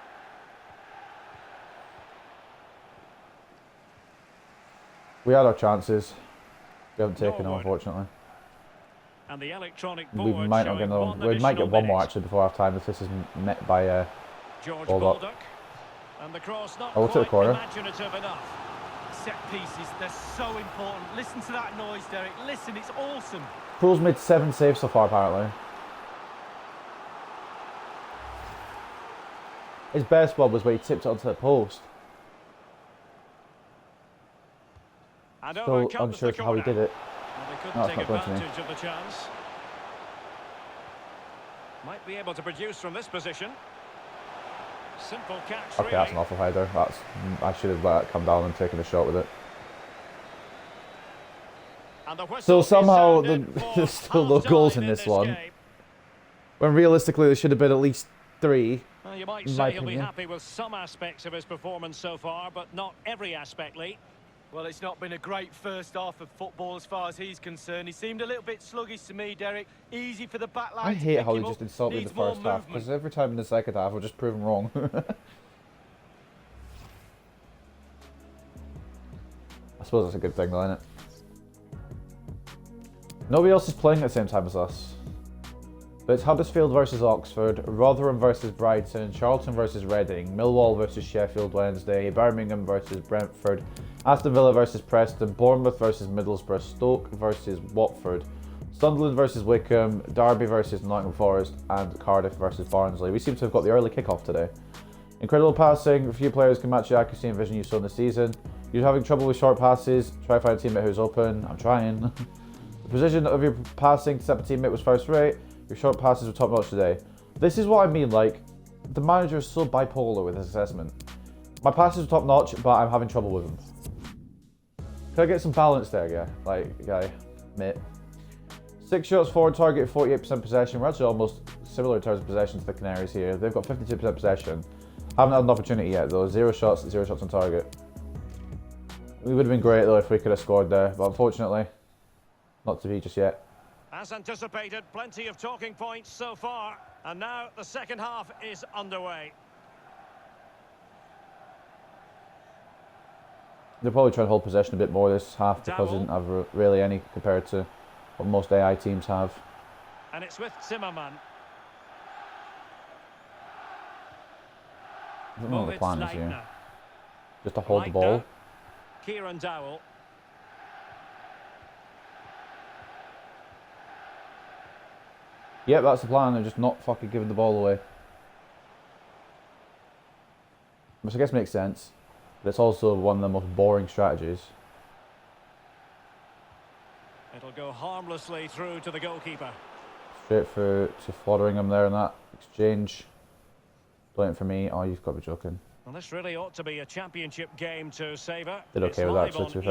We had our chances. We haven't taken them, Norwood. unfortunately. And the electronic We board might not showing get another. one We might get additional one more minute. actually before half time if this is met by. George Hold up. Baldock. And the cross not Oh, we'll take the quite corner. imaginative enough. Set pieces, they're so important. Listen to that noise, Derek. Listen, it's awesome. Krul's made 7 saves so far, apparently. His best one was where he tipped it onto the post. And Still over comes unsure the how he corner. did it. Well, they couldn't No, it's take not going to me. advantage of the chance. Might be able to produce from this position. Simple catch, Okay, really. that's an awful header. I should have let it come down and taken a shot with it. And the So whistle is somehow sounded for there's still no half-time goals in this one. game. When realistically there should have been at least 3. Well, you might In my say he'll be opinion. happy with some aspects of his performance so far, but not every aspect, Lee. Well, it's not been a great first half of football as far as he's concerned. He seemed a little bit sluggish to me, Derek. Easy for the back line I to hate pick how he him just up. insulted me in the Needs more first half, movement. because every time in the second half I'll just prove him wrong. I suppose that's a good thing though, isn't it? Nobody else is playing at the same time as us. But it's Huddersfield versus Oxford, Rotherham versus Brighton, Charlton versus Reading, Millwall versus Sheffield Wednesday, Birmingham versus Brentford, Aston Villa versus Preston, Bournemouth versus Middlesbrough, Stoke versus Watford, Sunderland versus Wickham, Derby versus Nottingham Forest, and Cardiff versus Barnsley. We seem to have got the early kickoff today. Incredible passing, a few players can match the accuracy and vision you saw in the season. You're having trouble with short passes, try to find a teammate who's open. I'm trying. The precision of your passing to set a teammate was first rate. Your short passes were top notch today. This is what I mean, like, the manager is so bipolar with his assessment. My passes are top notch, but I'm having trouble with them. Can I get some balance there, mate? 6 shots forward, target 48% possession. We're actually almost similar in terms of possession to the Canaries here. They've got 52% possession. Haven't had an opportunity yet though. 0 shots on target. It would have been great though if we could have scored there, but unfortunately, not to be just yet. As anticipated, plenty of talking points so far, and now the second half is underway. They're probably trying to hold possession a bit more this half because they didn't have really any compared to what most AI teams have. And it's with Zimmerman. I don't know what the plan is here. Just to hold the ball. Kieran Dowell. Yep, that's the plan. They're just not fucking giving the ball away. Which I guess makes sense. But it's also one of the most boring strategies. It'll go harmlessly through to the goalkeeper. Straight through to Fotheringham there in that exchange. Brilliant for me. Oh, you've got to be joking. Well, this really ought to be a championship game to savour. Did okay with that, actually, to be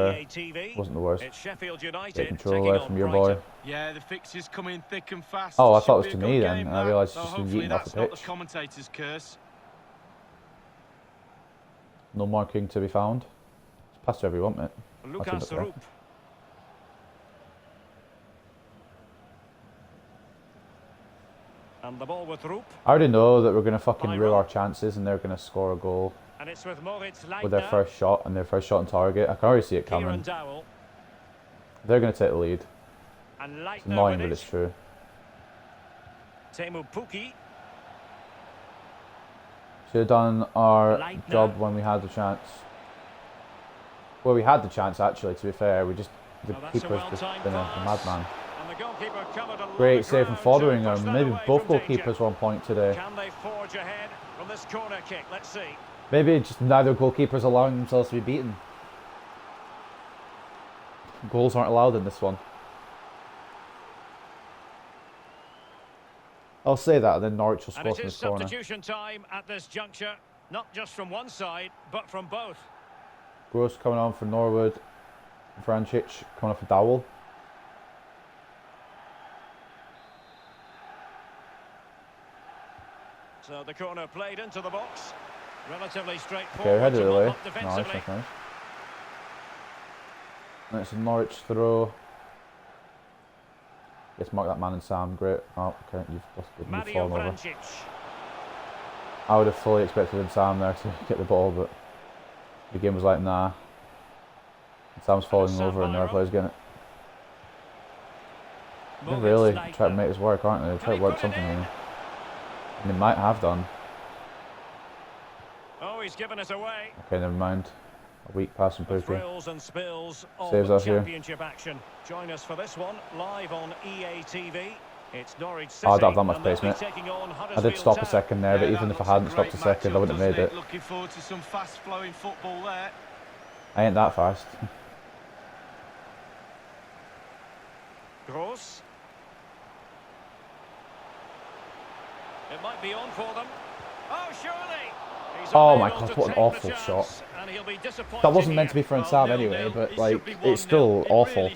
fair. Wasn't the worst. It's Sheffield United Take control there from your boy. Yeah, the fixtures come in thick and fast. Oh, I thought it was to me then, and I realised it's just been hopefully yeeting off that's the not pitch. the commentator's curse. No marking to be found. Just pass wherever you want, mate. Lucas Rupp. And the ball with Rupp. I already know that we're going to fucking rule our chances and they're going to score a goal And it's with Moritz with their first shot and their first shot on target. I can already see it coming. They're going to take the lead. It's annoying, but it's true. Teemu Pukki. Should have done our job when we had the chance. Well, we had the chance actually, to be fair. The keeper's just been a madman. Great save from Fotheringham. Maybe both goalkeepers were on point today. Can they forge ahead from this corner kick? Let's see. Maybe just neither goalkeepers allowing themselves to be beaten. Goals aren't allowed in this one. I'll say that, and then Norwich will score from this corner. Substitution time at this juncture, not just from one side, but from both. Gross coming on for Norwood. Vrancic coming off for Dowell. So the corner played into the box. Relatively straightforward. Okay, headed it away. Nice, defensively. nice. And it's a Norwich throw. Let's mark that man and Sam. Great. Oh, okay, you've fallen over. I would have fully expected Sam there to get the ball, but the game was like, nah. And Sam's falling over and the other player's getting it. They're really trying to make this work, aren't they? They're trying to work something here. And they might have done. Oh, he's given us away. Okay, never mind. A weak pass from Pukki. Thrills and spills Saves of us here. championship action. Join us for this one live on EA TV. It's Norwich City. Oh, I don't have that much pace, mate. I did stop a second there, but even if I hadn't stopped a second, I wouldn't have made it. Looking forward to some fast-flowing football there. I ain't that fast. Gross. It might be on for them. Oh, surely. Oh my God, what an awful shot. That wasn't meant to be for Sam anyway, but like, it's still awful.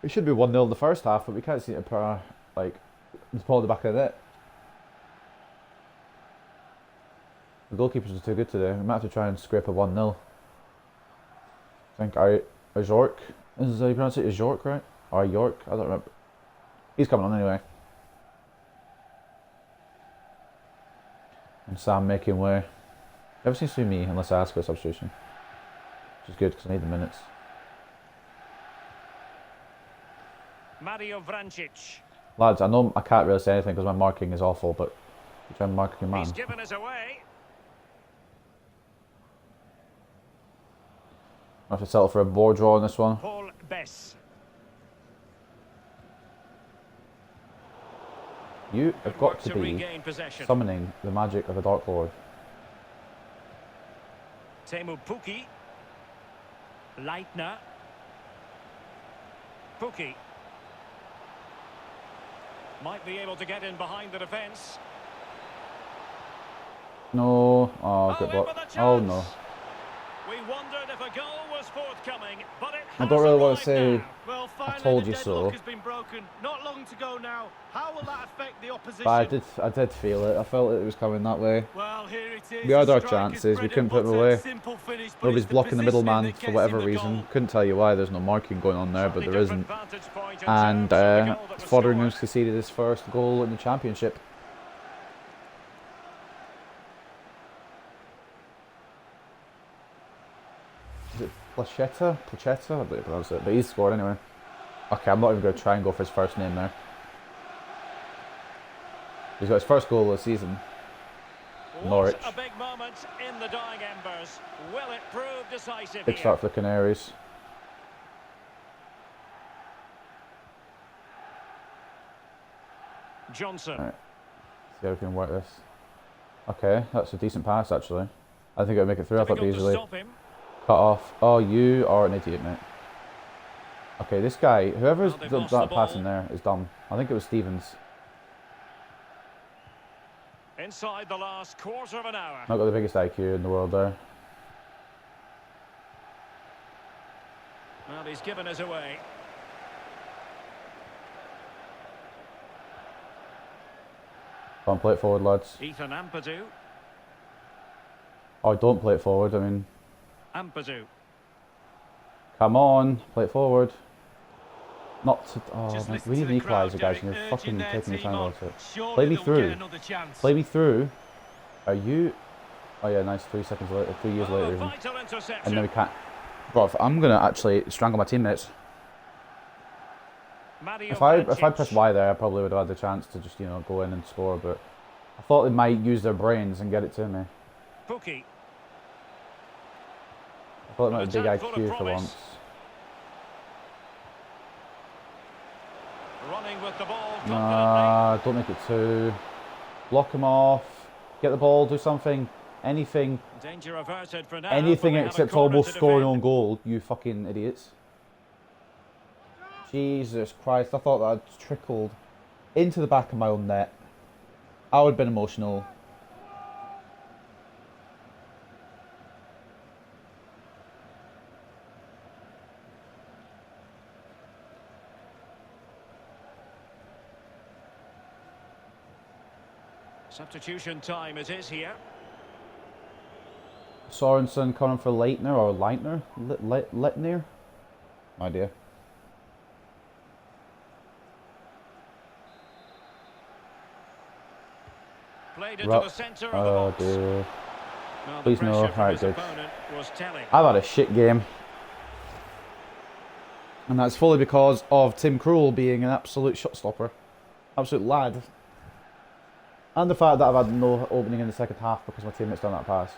It should be 1-0 in the first half, but we can't see it like the ball at the back of the net. The goalkeepers are too good today. We might have to try and scrape a 1-0. I think Ajork. Is how you pronounce it? Ajork, right? Or York? I don't remember. He's coming on anyway. And Sam making way. Never seems to be me unless I ask for a substitution. Which is good because I need the minutes. Mario Vrancic. Lads, I know I can't really say anything because my marking is awful, but you try and mark your man. He's given us away. I have to settle for a board draw on this one. Paul Bess. You have got to be summoning the magic of the Dark Lord. Teemu Pukki. Leitner. Pukki. Might be able to get in behind the defence. No. Oh, good block. Oh, no. We wondered if a goal was forthcoming, but it I don't really want to arrived say Well, I told you the so. deadlock has been broken. Not long to go now. How will that affect the opposition? But I did feel it. I felt it was coming that way. Well, here it is. We had our The striker's chances. We bread couldn't and put them butter. away. Simple finish, but Nobody's it's blocking the middleman positioning for that whatever gets him the reason. goal. Couldn't tell you why. There's no marking going on there, but there isn't. Vantage point in And terms of the goal that was Fotheringham's scored. conceded his first goal in the Championship. Is it Plachetta? Plachetta? I don't know how to pronounce it, but he's scored anyway. Okay, I'm not even going to try and go for his first name there. He's got his first goal of the season. Norwich. What a big moment in the dying embers. Will it prove decisive Big here? start for the Canaries. Johnson. Right. See how we can work this. Okay, that's a decent pass actually. I think it'll make it through. I thought it'd be Difficult to easily stop him. cut off. Oh, you are an idiot, mate. Okay, this guy, whoever's Well, they've done lost that the pass ball. in there is dumb. I think it was Stevens. Inside the last quarter of an hour. Not got the biggest IQ in the world there. Well, he's given us away. Come on, play it forward, lads. Ethan Ampadu. Oh, don't play it forward. I mean, Ampadu. come on, play it forward. Not to. Oh, Just man, listen we to need an the crowd, equaliser, guys. Derek, And you're urging fucking their taking the team time on. out of it. Surely Play me they'll through. get another chance. Play me through. Are you? Oh yeah, nice. 3 seconds later, 3 years later, even. Vital interception. And then we can't. Bro, I'm gonna actually strangle my teammates. Mario If I Vrancic. pressed Y there, I probably would have had the chance to just go in and score. But I thought they might use their brains and get it to me. Pukki. I thought it might have big Attack full of IQ for promise. once. Running with the ball confidently. Nah, don't make it 2. Block him off. Get the ball. Do something. Anything. Danger averted for now. Anything but they have a except corner almost to scoring defend. on goal. You fucking idiots. Jesus Christ! I thought that had trickled into the back of my own net. I would have been emotional. Substitution time it is here. Sorensen coming for Leitner or Leitner? Leitner? No idea. Played into the centre of the Oh box. dear. Well, the Please no. pressure from Alright, his good. opponent was telling. I've had a shit game. And that's fully because of Tim Krul being an absolute shot stopper. Absolute lad. And the fact that I've had no opening in the second half because my teammates done that pass.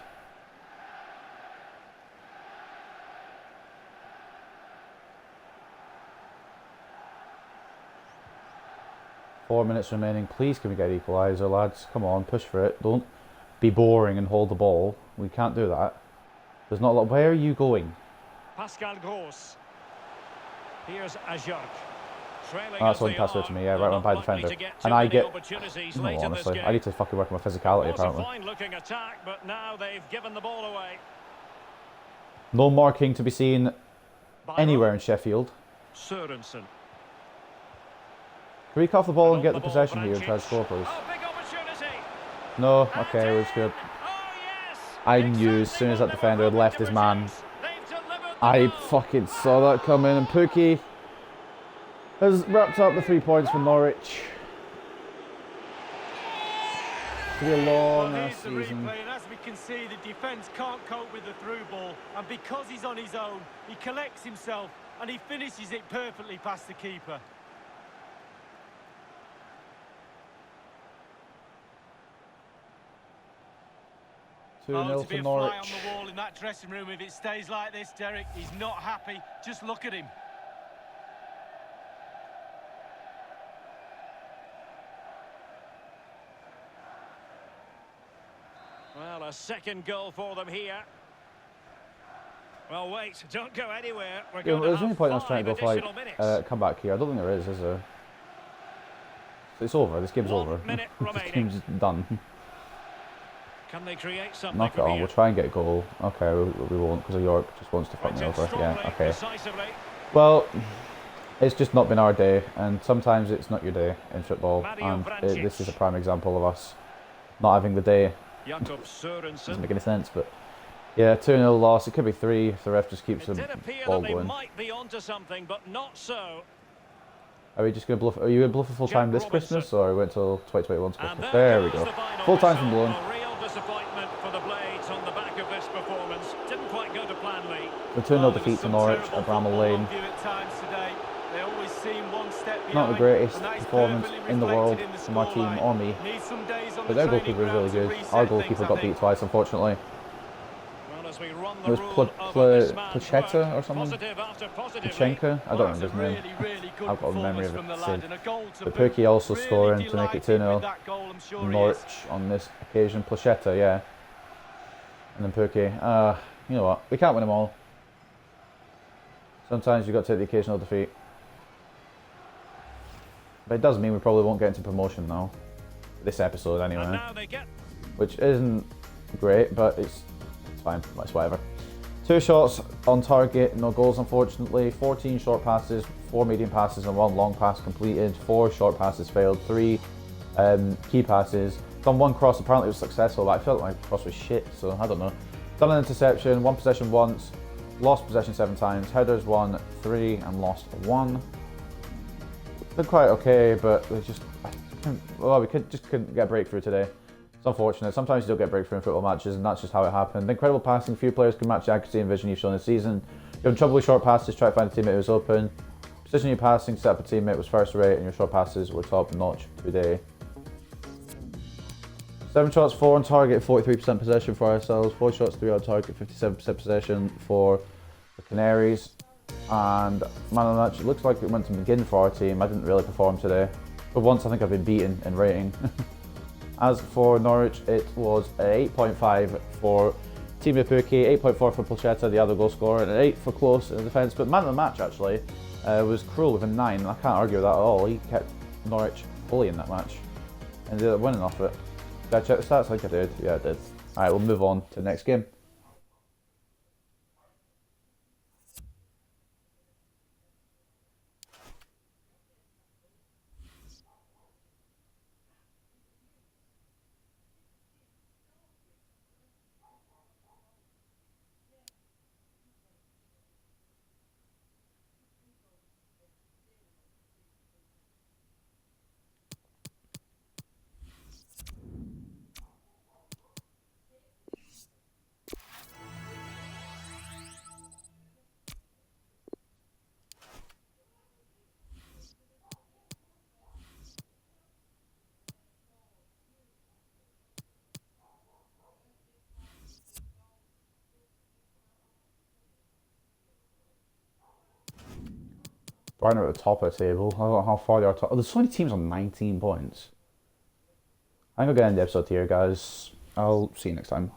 Four minutes remaining. Please can we get equaliser, lads? Come on, push for it. Don't be boring and hold the ball. We can't do that. There's not a lot. Where are you going? Pascal Gross. Here's Ajork. Trailing That's as one they pass are, to me, yeah, they're right on not by likely defender. to get And too I many get. opportunities No, late in this honestly, game. I need to fucking work on my physicality Was a apparently. fine-looking attack, but now they've given the ball away. No marking to be seen Bramall. anywhere in Sheffield. Sørensen. Can we cut off the ball and get the On ball, possession here and try to Vrancic. score, please? Oh, big opportunity. No? Okay, we're just good. Oh, yes! I knew as soon as that defender had left his man, I fucking saw that coming. And Pookie has wrapped up the 3 points for Norwich. It'll be a long season. Replay, and as we can see, the defence can't cope with the through ball, and because he's on his own, he collects himself and he finishes it perfectly past the keeper. To be a Norwich. fly on the wall in that dressing room if it stays like this, Derek. He's not happy. Just look at him. Well, a second goal for them here. Well, wait, don't go anywhere. We're going There's to no have point in us 5 trying to go for additional minutes. come back here. I don't think there is there? It's over. This game's 1 over. minute This remaining. game's done. Can they create something Knock it from on. here? We'll try and get a goal. Okay, we won't because York just wants to fuck me over. Strongly, Yeah. Okay. decisively. Well, it's just not been our day, and sometimes it's not your day in football, Mario and Vrancic. this is a prime example of us not having the day. Jakob Doesn't Sørensen. make any sense, but yeah, 2-0 loss. It could be 3 if the ref just keeps It the did appear ball that they going. might be onto something, but not so. Are we just going to bluff? Are you going to bluff a full time Jack this Robinson. Christmas, or wait till 2021 And Christmas? there There we goes go. the final Full time's whistle. been blown. A real disappointment for the Blades on the back of this performance. Didn't quite go to plan, Lee. The 2-0 defeat to Norwich at Bramall Lane. Not the greatest performance in the world for my team or me, but their goalkeeper is really good. Our goalkeeper got beat twice, unfortunately. Well, as we run It the was rule over this man's Placheta work, or something? positive after positive. Pachenka? I don't remember his name. I've got a memory of it. But Pookie also scoring to make it 2-0. Norwich on this occasion. Placheta, yeah. And then Pookie. You know what? We can't win them all. Sometimes you've got to take the occasional defeat. But it does mean we probably won't get into promotion now. This episode And anyway. now they get Which isn't great, but it's fine. It's whatever. 2 shots on target, no goals unfortunately. 14 short passes, 4 medium passes and 1 long pass completed. 4 short passes failed, 3 key passes. Done 1 cross, apparently it was successful, but I felt like my cross was shit, so I don't know. Done an interception, 1 possession once, lost possession 7 times, headers 1, 3 and lost 1. Did quite okay, but we just couldn't get a breakthrough today. It's unfortunate. Sometimes you don't get breakthrough in football matches, and that's just how it happened. Incredible passing. Few players can match the accuracy and vision you've shown this season. You have trouble with short passes. Try to find a teammate who was open. Precision in your passing, set up a teammate was first rate, and your short passes were top notch today. 7 shots, 4 on target, 43% possession for ourselves. 4 shots, 3 on target, 57% possession for the Canaries. And man of the match, it looks like it went to begin for our team. I didn't really perform today. But once I think I've been beaten in rating. As for Norwich, it was an 8.5 for Team Pookie, 8.4 for Placheta, the other goal scorer, and an 8 for Close in the defence. But man of the match actually was Cruel with a 9. I can't argue with that at all. He kept Norwich fully in that match and ended up winning off it. Did I check the stats? I think I did. Yeah, I did. Alright, we'll move on to the next game. Brighton are at the top of the table. I don't know how far they are. Oh, there's so many teams on 19 points. I think I'll get end the episode here, guys. I'll see you next time.